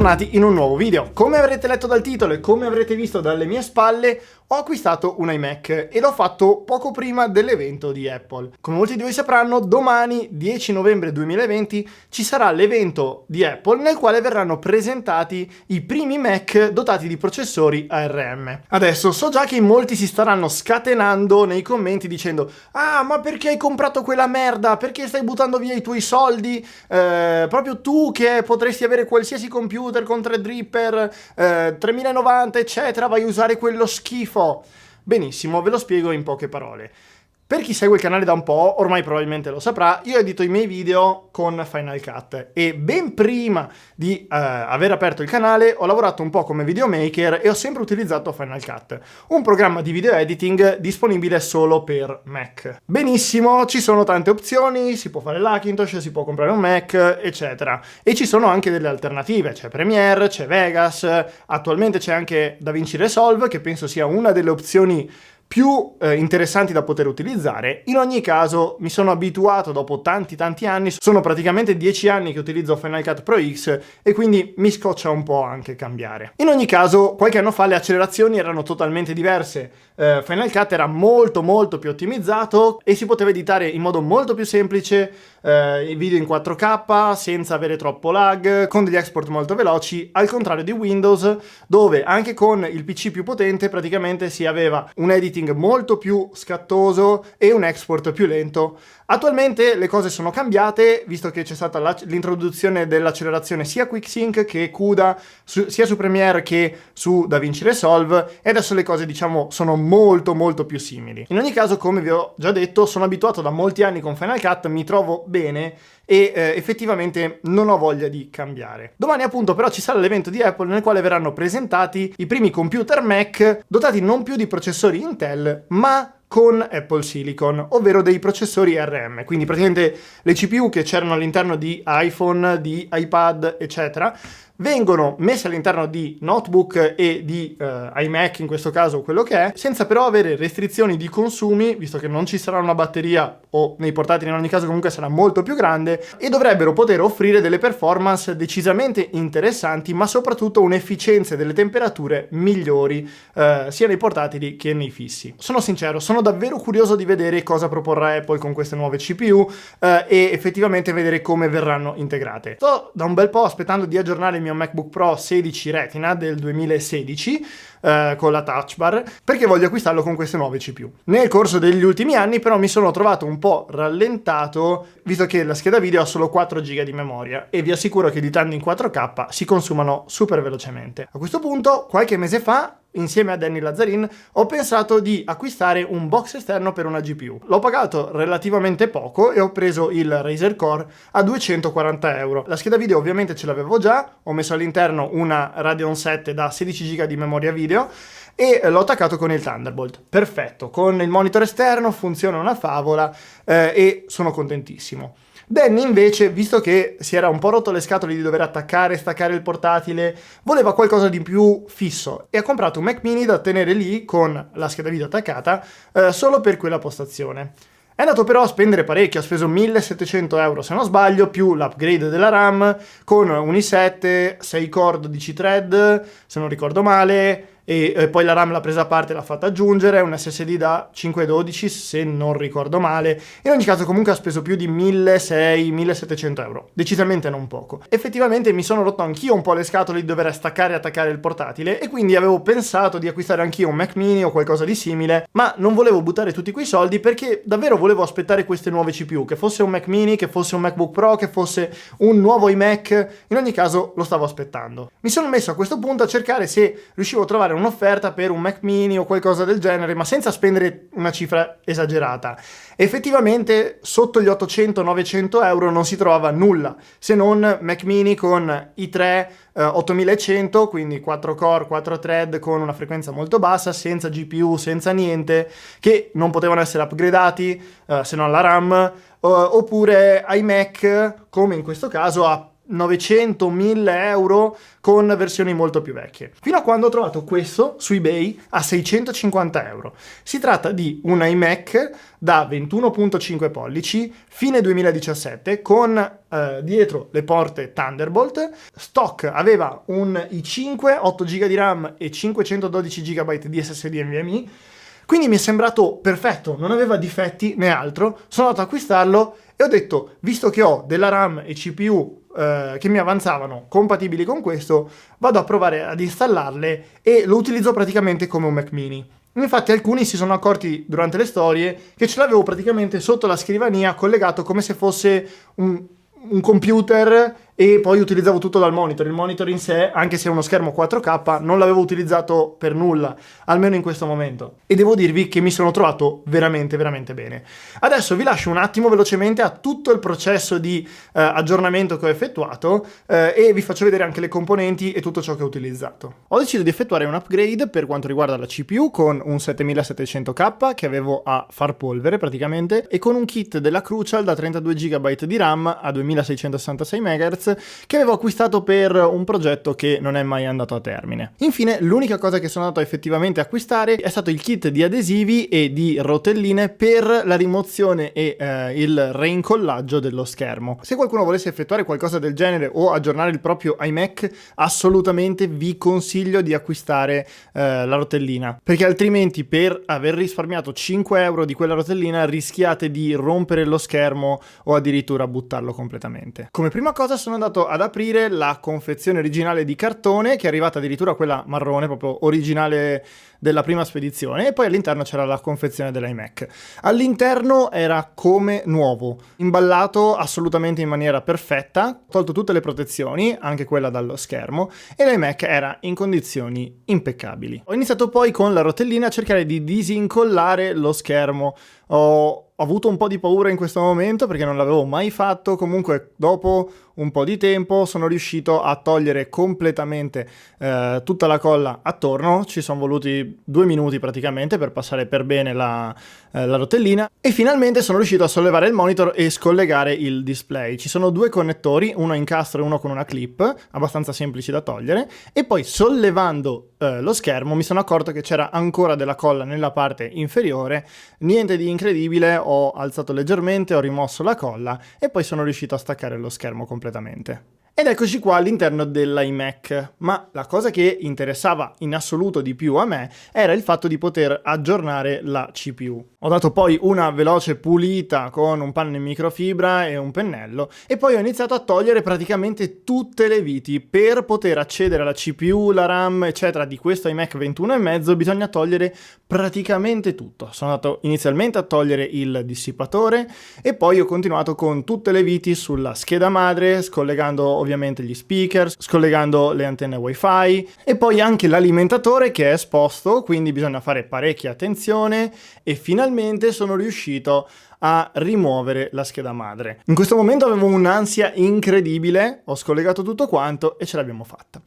bentornati in un nuovo video. Come avrete letto dal titolo e come avrete visto dalle mie spalle, ho acquistato un iMac e l'ho fatto poco prima dell'evento di Apple. Come molti di voi sapranno, domani 10 novembre 2020 ci sarà l'evento di Apple nel quale verranno presentati i primi Mac dotati di processori ARM. Adesso so già che in molti si staranno scatenando nei commenti dicendo: ah, ma perché hai comprato quella merda? Perché stai buttando via i tuoi soldi? Proprio tu che potresti avere qualsiasi computer con Threadripper 3090 eccetera, vai a usare quello schifo. Benissimo, ve lo spiego in poche parole. Per chi segue il canale da un po', ormai probabilmente lo saprà, io edito i miei video con Final Cut e ben prima di aver aperto il canale ho lavorato un po' come videomaker e ho sempre utilizzato Final Cut, un programma di video editing disponibile solo per Mac. Benissimo, ci sono tante opzioni, si può fare l'Hackintosh, si può comprare un Mac, eccetera. E ci sono anche delle alternative, c'è Premiere, c'è Vegas, attualmente c'è anche DaVinci Resolve, che penso sia una delle opzioni più interessanti da poter utilizzare. In ogni caso mi sono abituato dopo tanti anni, sono praticamente 10 anni che utilizzo Final Cut Pro X e quindi mi scoccia un po' anche cambiare. In ogni caso, qualche anno fa le accelerazioni erano totalmente diverse. Final Cut era molto più ottimizzato e si poteva editare in modo molto più semplice i video in 4K senza avere troppo lag, con degli export molto veloci, al contrario di Windows, dove anche con il PC più potente praticamente si aveva un editing molto più scattoso e un export più lento. Attualmente le cose sono cambiate, visto che c'è stata l'introduzione dell'accelerazione sia QuickSync che CUDA, sia su Premiere che su DaVinci Resolve, e adesso le cose, diciamo, sono molto più simili. In ogni caso, come vi ho già detto, sono abituato da molti anni con Final Cut, mi trovo bene e effettivamente non ho voglia di cambiare. Domani appunto però ci sarà l'evento di Apple nel quale verranno presentati i primi computer Mac dotati non più di processori Intel, ma con Apple Silicon, ovvero dei processori ARM, quindi praticamente le CPU che c'erano all'interno di iPhone, di iPad, eccetera, vengono messe all'interno di notebook e di iMac, in questo caso quello che è, senza però avere restrizioni di consumi, visto che non ci sarà una batteria, o nei portatili in ogni caso comunque sarà molto più grande, e dovrebbero poter offrire delle performance decisamente interessanti, ma soprattutto un'efficienza delle temperature migliori sia nei portatili che nei fissi. Sono sincero, sono davvero curioso di vedere cosa proporrà Apple con queste nuove CPU e effettivamente vedere come verranno integrate. Sto da un bel po' aspettando di aggiornare il mio MacBook Pro 16 Retina del 2016 con la touch bar, perché voglio acquistarlo con queste nuove CPU. Nel corso degli ultimi anni però mi sono trovato un po' rallentato, visto che la scheda video ha solo 4 GB di memoria e vi assicuro che editando in 4K si consumano super velocemente. A questo punto, qualche mese fa, insieme a Danny Lazzarin, ho pensato di acquistare un box esterno per una GPU. L'ho pagato relativamente poco e ho preso il Razer Core a 240 euro. La scheda video ovviamente ce l'avevo già, ho messo all'interno una Radeon 7 da 16 GB di memoria video e l'ho attaccato con il Thunderbolt. Perfetto, con il monitor esterno funziona una favola e sono contentissimo. Danny invece, visto che si era un po' rotto le scatole di dover attaccare e staccare il portatile, voleva qualcosa di più fisso e ha comprato un Mac mini da tenere lì con la scheda video attaccata solo per quella postazione. È andato però a spendere parecchio, ha speso 1700 euro se non sbaglio, più l'upgrade della RAM con un i7, 6 core 12 thread se non ricordo male, e poi la RAM l'ha presa a parte e l'ha fatta aggiungere, un SSD da 512 se non ricordo male. In ogni caso comunque ha speso più di 1600-1700 euro, decisamente non poco. Effettivamente mi sono rotto anch'io un po' le scatole di dover staccare e attaccare il portatile e quindi avevo pensato di acquistare anch'io un Mac mini o qualcosa di simile, ma non volevo buttare tutti quei soldi perché davvero volevo aspettare queste nuove CPU, che fosse un Mac mini, che fosse un MacBook Pro, che fosse un nuovo iMac, in ogni caso lo stavo aspettando. Mi sono messo a questo punto a cercare se riuscivo a trovare un'offerta per un Mac mini o qualcosa del genere, ma senza spendere una cifra esagerata. Effettivamente sotto gli 800-900 euro non si trovava nulla, se non Mac mini con i3 8100, quindi 4 core, 4 thread con una frequenza molto bassa, senza GPU, senza niente, che non potevano essere upgradati se non la RAM, oppure iMac, come in questo caso, a 900-1000 euro con versioni molto più vecchie. Fino a quando ho trovato questo su eBay a 650 euro. Si tratta di un iMac da 21.5 pollici, fine 2017, con dietro le porte Thunderbolt. Stock aveva un i5, 8 GB di RAM e 512 GB di SSD NVMe. Quindi mi è sembrato perfetto, non aveva difetti né altro. Sono andato ad acquistarlo e ho detto, visto che ho della RAM e CPU che mi avanzavano compatibili con questo, vado a provare ad installarle e lo utilizzo praticamente come un Mac mini. Infatti alcuni si sono accorti durante le storie che ce l'avevo praticamente sotto la scrivania, collegato come se fosse un computer, e poi utilizzavo tutto dal monitor. Il monitor in sé, anche se è uno schermo 4K, non l'avevo utilizzato per nulla, almeno in questo momento. E devo dirvi che mi sono trovato veramente, veramente bene. Adesso vi lascio un attimo velocemente a tutto il processo di aggiornamento che ho effettuato e vi faccio vedere anche le componenti e tutto ciò che ho utilizzato. Ho deciso di effettuare un upgrade per quanto riguarda la CPU con un 7700K che avevo a far polvere praticamente, e con un kit della Crucial da 32 GB di RAM a 2666 MHz che avevo acquistato per un progetto che non è mai andato a termine. Infine, l'unica cosa che sono andato effettivamente a acquistare è stato il kit di adesivi e di rotelline per la rimozione e il reincollaggio dello schermo. Se qualcuno volesse effettuare qualcosa del genere o aggiornare il proprio iMac, assolutamente vi consiglio di acquistare la rotellina, perché altrimenti per aver risparmiato 5 euro di quella rotellina rischiate di rompere lo schermo o addirittura buttarlo completamente. Come prima cosa sono andato ad aprire la confezione originale di cartone, che è arrivata addirittura quella marrone, proprio originale della prima spedizione, e poi all'interno c'era la confezione dell'iMac. All'interno era come nuovo, imballato assolutamente in maniera perfetta, tolto tutte le protezioni, anche quella dallo schermo, e l'iMac era in condizioni impeccabili. Ho iniziato poi con la rotellina a cercare di disincollare lo schermo. Ho avuto un po' di paura in questo momento perché non l'avevo mai fatto. Comunque dopo un po' di tempo sono riuscito a togliere completamente tutta la colla attorno. Ci sono voluti 2 minuti praticamente per passare per bene la rotellina, e finalmente sono riuscito a sollevare il monitor e scollegare il display. Ci sono 2 connettori, uno a incastro e uno con una clip, abbastanza semplici da togliere, e poi sollevando lo schermo mi sono accorto che c'era ancora della colla nella parte inferiore. Niente di incredibile, ho alzato leggermente, ho rimosso la colla e poi sono riuscito a staccare lo schermo completamente. Ed eccoci qua all'interno dell'iMac, ma la cosa che interessava in assoluto di più a me era il fatto di poter aggiornare la CPU. Ho dato poi una veloce pulita con un panno in microfibra e un pennello, e poi ho iniziato a togliere praticamente tutte le viti. Per poter accedere alla CPU, la RAM, eccetera di questo iMac 21,5 bisogna togliere praticamente tutto. Sono andato inizialmente a togliere il dissipatore e poi ho continuato con tutte le viti sulla scheda madre, scollegando ovviamente gli speaker, scollegando le antenne wifi, e poi anche l'alimentatore che è esposto, quindi bisogna fare parecchia attenzione, e finalmente sono riuscito a rimuovere la scheda madre. In questo momento avevo un'ansia incredibile, ho scollegato tutto quanto e ce l'abbiamo fatta.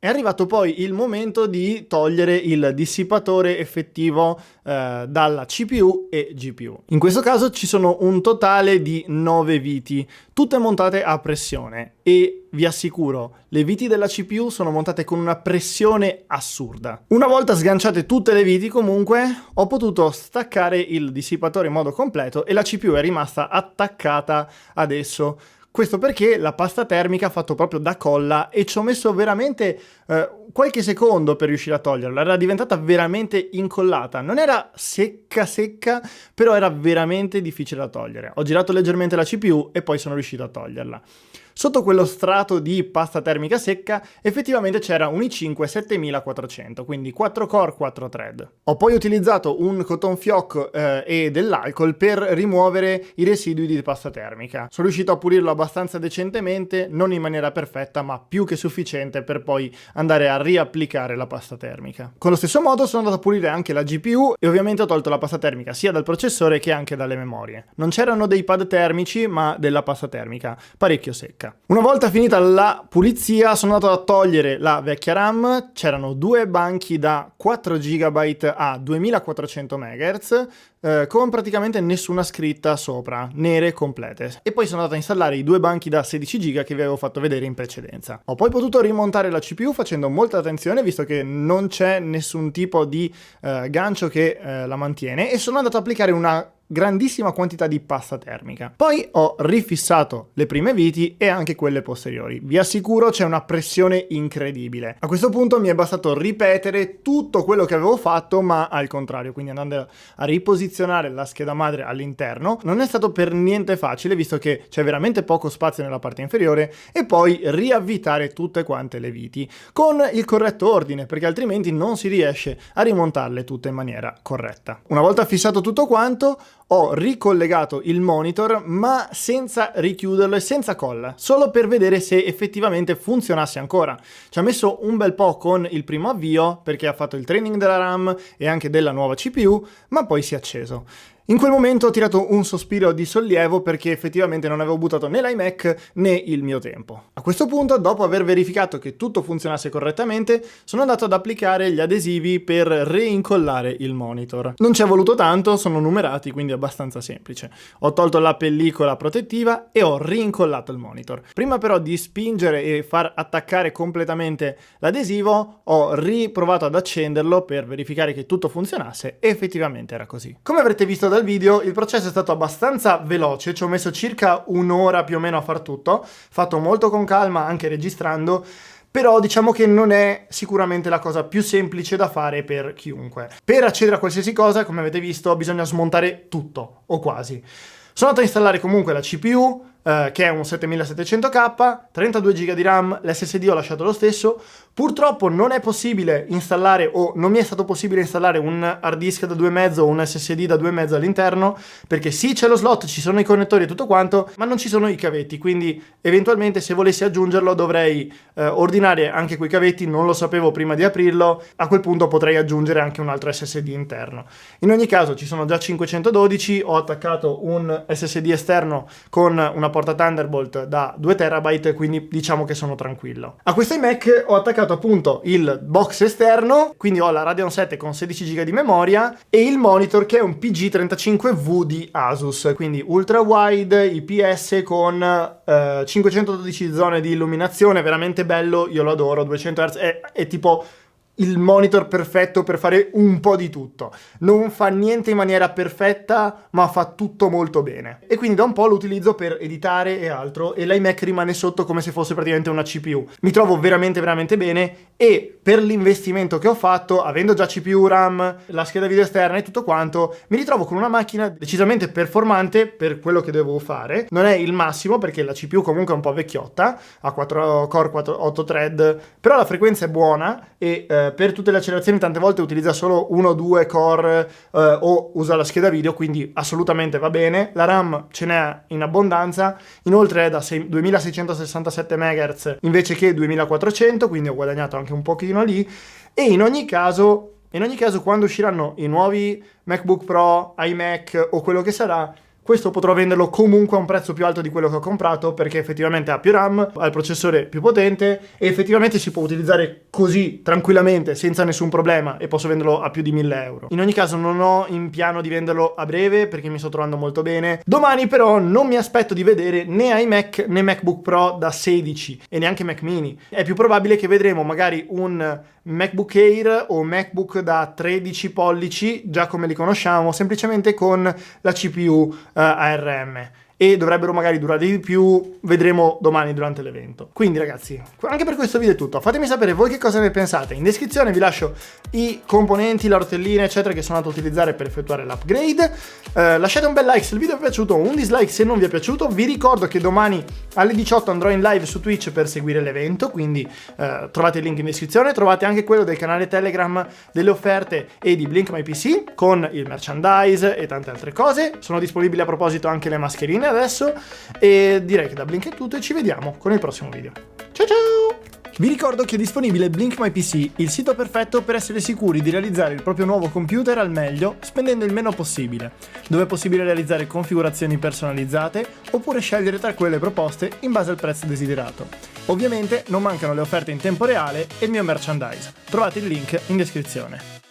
È arrivato poi il momento di togliere il dissipatore effettivo dalla CPU e GPU. In questo caso ci sono un totale di 9 viti, tutte montate a pressione, e vi assicuro, le viti della CPU sono montate con una pressione assurda. Una volta sganciate tutte le viti, comunque, ho potuto staccare il dissipatore in modo completo e la CPU è rimasta attaccata ad esso. Questo perché la pasta termica ha fatto proprio da colla e ci ho messo veramente qualche secondo per riuscire a toglierla. Era diventata veramente incollata. Non era secca, però era veramente difficile da togliere. Ho girato leggermente la CPU e poi sono riuscito a toglierla. Sotto quello strato di pasta termica secca effettivamente c'era un i5 7400, quindi 4 core 4 thread. Ho poi utilizzato un cotton fioc e dell'alcol per rimuovere i residui di pasta termica. Sono riuscito a pulirlo abbastanza decentemente, non in maniera perfetta, ma più che sufficiente per poi andare a riapplicare la pasta termica. Con lo stesso modo sono andato a pulire anche la GPU e ovviamente ho tolto la pasta termica sia dal processore che anche dalle memorie. Non c'erano dei pad termici, ma della pasta termica parecchio secca. Una volta finita la pulizia sono andato a togliere la vecchia RAM. C'erano 2 banchi da 4 GB a 2400 MHz, con praticamente nessuna scritta sopra, nere complete. E poi sono andato a installare i 2 banchi da 16 GB che vi avevo fatto vedere in precedenza. Ho poi potuto rimontare la CPU facendo molta attenzione, visto che non c'è nessun tipo di gancio che la mantiene, e sono andato ad applicare una grandissima quantità di pasta termica. Poi ho rifissato le prime viti e anche quelle posteriori. Vi assicuro c'è una pressione incredibile. A questo punto mi è bastato ripetere tutto quello che avevo fatto, ma al contrario, quindi andando a riposizionare la scheda madre all'interno. Non è stato per niente facile, visto che c'è veramente poco spazio nella parte inferiore, e poi riavvitare tutte quante le viti con il corretto ordine, perché altrimenti non si riesce a rimontarle tutte in maniera corretta. Una volta fissato tutto quanto, ho ricollegato il monitor, ma senza richiuderlo e senza colla, solo per vedere se effettivamente funzionasse ancora. Ci ha messo un bel po' con il primo avvio, perché ha fatto il training della RAM e anche della nuova CPU, ma poi si è acceso. In quel momento ho tirato un sospiro di sollievo, perché effettivamente non avevo buttato né l'iMac né il mio tempo. A questo punto, dopo aver verificato che tutto funzionasse correttamente, sono andato ad applicare gli adesivi per reincollare il monitor. Non ci è voluto tanto, sono numerati, quindi è abbastanza semplice. Ho tolto la pellicola protettiva e ho reincollato il monitor. Prima però di spingere e far attaccare completamente l'adesivo, ho riprovato ad accenderlo per verificare che tutto funzionasse, e effettivamente era così. Come avrete visto dal video, il processo è stato abbastanza veloce, ci ho messo circa un'ora più o meno a far tutto, fatto molto con calma, anche registrando, però diciamo che non è sicuramente la cosa più semplice da fare per chiunque. Per accedere a qualsiasi cosa, come avete visto, bisogna smontare tutto, o quasi. Sono andato a installare comunque la CPU, che è un 7700K, 32 GB di RAM, l'SSD ho lasciato lo stesso. Purtroppo non è possibile installare, o non mi è stato possibile installare, un hard disk da 2,5 o un SSD da 2,5 all'interno, perché sì, c'è lo slot, ci sono i connettori e tutto quanto, ma non ci sono i cavetti, quindi eventualmente se volessi aggiungerlo dovrei ordinare anche quei cavetti, non lo sapevo prima di aprirlo, a quel punto potrei aggiungere anche un altro SSD interno. In ogni caso ci sono già 512, ho attaccato un SSD esterno con una porta Thunderbolt da 2 TB, quindi diciamo che sono tranquillo. A questo iMac ho attaccato appunto il box esterno, quindi ho la Radeon 7 con 16 GB di memoria e il monitor, che è un PG35V di Asus, quindi ultra wide IPS con 512 zone di illuminazione, veramente bello, io lo adoro, 200 Hz, è tipo il monitor perfetto per fare un po' di tutto. Non fa niente in maniera perfetta, ma fa tutto molto bene. E quindi da un po' lo utilizzo per editare e altro, e l'iMac rimane sotto come se fosse praticamente una CPU. Mi trovo veramente veramente bene, e per l'investimento che ho fatto, avendo già CPU, RAM, la scheda video esterna e tutto quanto, mi ritrovo con una macchina decisamente performante per quello che devo fare. Non è il massimo, perché la CPU comunque è un po' vecchiotta, ha 4 core, 8 thread, però la frequenza è buona, e per tutte le accelerazioni tante volte utilizza solo 1-2 core o usa la scheda video, quindi assolutamente va bene. La RAM ce n'è in abbondanza, inoltre è da 2667 MHz invece che 2400, quindi ho guadagnato anche un pochino lì. E in ogni caso quando usciranno i nuovi MacBook Pro, iMac o quello che sarà, questo potrò venderlo comunque a un prezzo più alto di quello che ho comprato, perché effettivamente ha più RAM, ha il processore più potente e effettivamente si può utilizzare così tranquillamente senza nessun problema, e posso venderlo a più di 1000 euro. In ogni caso non ho in piano di venderlo a breve, perché mi sto trovando molto bene. Domani però non mi aspetto di vedere né iMac né MacBook Pro da 16 e neanche Mac mini. È più probabile che vedremo magari un MacBook Air o MacBook da 13 pollici, già come li conosciamo, semplicemente con la CPU ARM, e dovrebbero magari durare di più, vedremo domani durante l'evento. Quindi ragazzi, anche per questo video è tutto. Fatemi sapere voi che cosa ne pensate. In descrizione vi lascio i componenti, la rotellina eccetera che sono andato a utilizzare per effettuare l'upgrade. Lasciate un bel like se il video vi è piaciuto, un dislike se non vi è piaciuto. Vi ricordo che domani alle 18 andrò in live su Twitch per seguire l'evento, quindi trovate il link in descrizione. Trovate anche quello del canale Telegram, delle offerte e di Blink My PC con il merchandise e tante altre cose. Sono disponibili a proposito anche le mascherine adesso, e direi che da Blink è tutto e ci vediamo con il prossimo video. Ciao ciao! Vi ricordo che è disponibile Blink My PC, il sito perfetto per essere sicuri di realizzare il proprio nuovo computer al meglio spendendo il meno possibile, dove è possibile realizzare configurazioni personalizzate oppure scegliere tra quelle proposte in base al prezzo desiderato. Ovviamente non mancano le offerte in tempo reale e il mio merchandise. Trovate il link in descrizione.